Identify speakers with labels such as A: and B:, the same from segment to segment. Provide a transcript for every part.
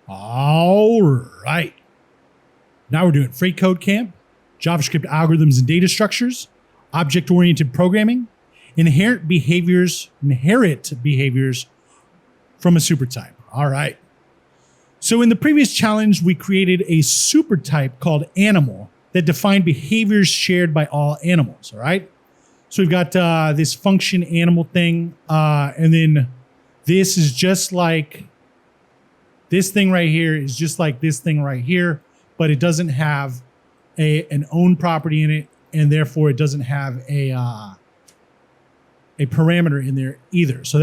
A: All right. Now we're doing freeCodeCamp, JavaScript algorithms and data structures, object-oriented programming, inherent behaviors from a supertype. All right. So in the previous challenge, we created a supertype called animal that defined behaviors shared by all animals. All right. So we've got this function animal thing, and then this is just like this thing right here is just like this thing right here, but it doesn't have an own property in it, and therefore it doesn't have a parameter in there either. So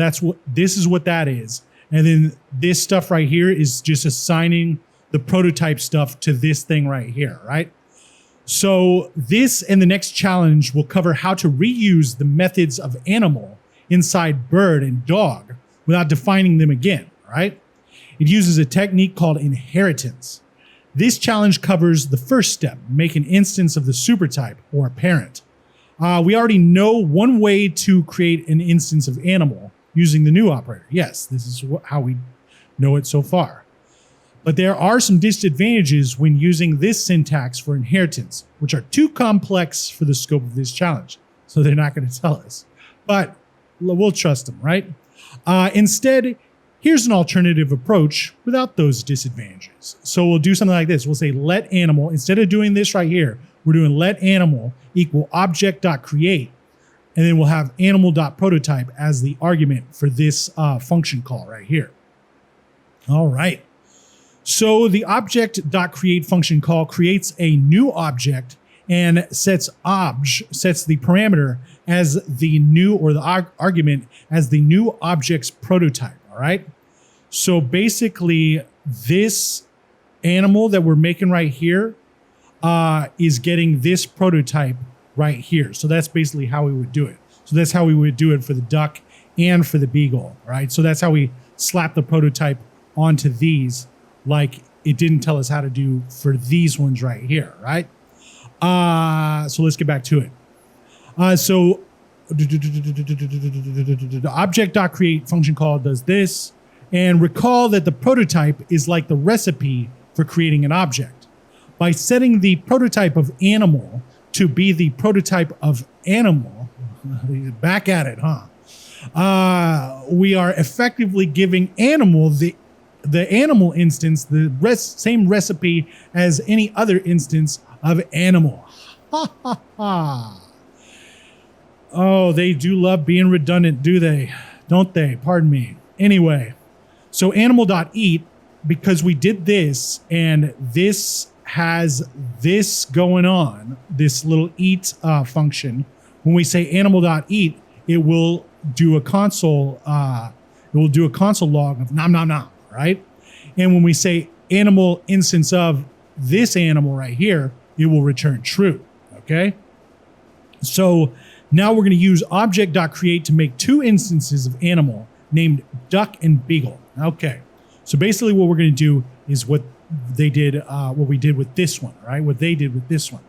A: this is what that is. And then this stuff right here is just assigning the prototype stuff to this thing right here, right? So this and the next challenge will cover how to reuse the methods of animal inside bird and dog without defining them again, right? It uses a technique called inheritance. This challenge covers the first step, make an instance of the supertype or a parent. We already know one way to create an instance of animal using the new operator. Yes, this is how we know it so far. But there are some disadvantages when using this syntax for inheritance, which are too complex for the scope of this challenge. So they're not going to tell us, but we'll trust them, right? Instead, here's an alternative approach without those disadvantages. So we'll do something like this. We'll say let animal, instead of doing this right here, we're doing let animal equal object.create. And then we'll have animal.prototype as the argument for this function call right here. All right. So the object.create function call creates a new object and sets the parameter as the new, or the argument as the new object's prototype. All right. So basically this animal that we're making right here is getting this prototype right here. So that's basically how we would do it. So that's how we would do it for the duck and for the beagle, right? So that's how we slap the prototype onto these, like it didn't tell us how to do for these ones right here, right? So let's get back to it. So the object.create function call does this. And recall that the prototype is like the recipe for creating an object. By setting the prototype of animal to be the prototype of animal, back at it, huh? We are effectively giving animal the animal instance the same recipe as any other instance of animal. Ha ha ha. Oh, they do love being redundant, do they? Don't they? Pardon me. Anyway, so animal.eat, because we did this and this has this going on, this little eat function. When we say animal.eat, it will do a console. It will do a console log of nom nom nom, right? And when we say animal instance of this animal right here, it will return true. Okay. So now we're going to use object.create to make two instances of animal named duck and beagle. Okay. So basically what we're going to do is what they did, what we did with this one, right? What they did with this one.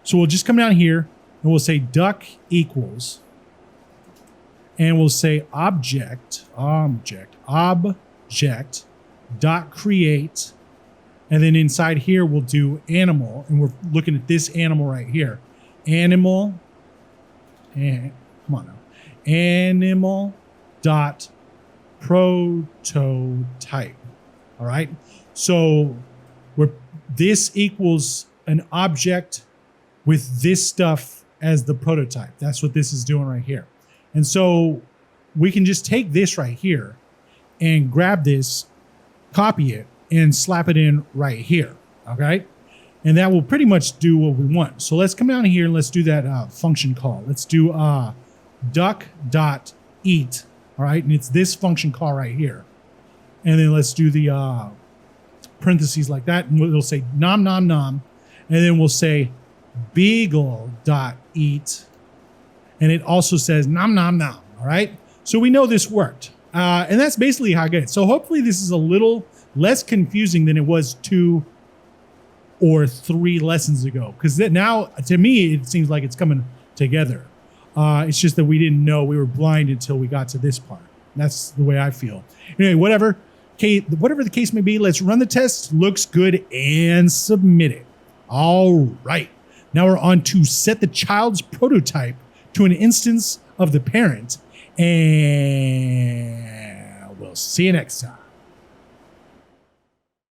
A: So we'll just come down here and we'll say duck equals, and we'll say object dot create, and then inside here we'll do animal, and we're looking at this animal right here, animal, and come on now, animal dot prototype. All right. So this equals an object with this stuff as the prototype. That's what this is doing right here. And so we can just take this right here and grab this, copy it, and slap it in right here. Okay. And that will pretty much do what we want. So let's come down here and let's do that function call. Let's do duck.eat. All right. And it's this function call right here. And then let's do the parentheses like that. And we'll say nom nom nom. And then we'll say beagle.eat. And it also says nom nom nom. All right. So we know this worked. And that's basically how I get it. So hopefully this is a little less confusing than it was 2 or 3 lessons ago. Because now, to me, it seems like it's coming together. It's just that we didn't know. We were blind until we got to this part. That's the way I feel. Anyway, whatever. whatever the case may be, let's run the test. Looks good and submit it. All right. Now we're on to set the child's prototype to an instance of the parent. And we'll see you next time.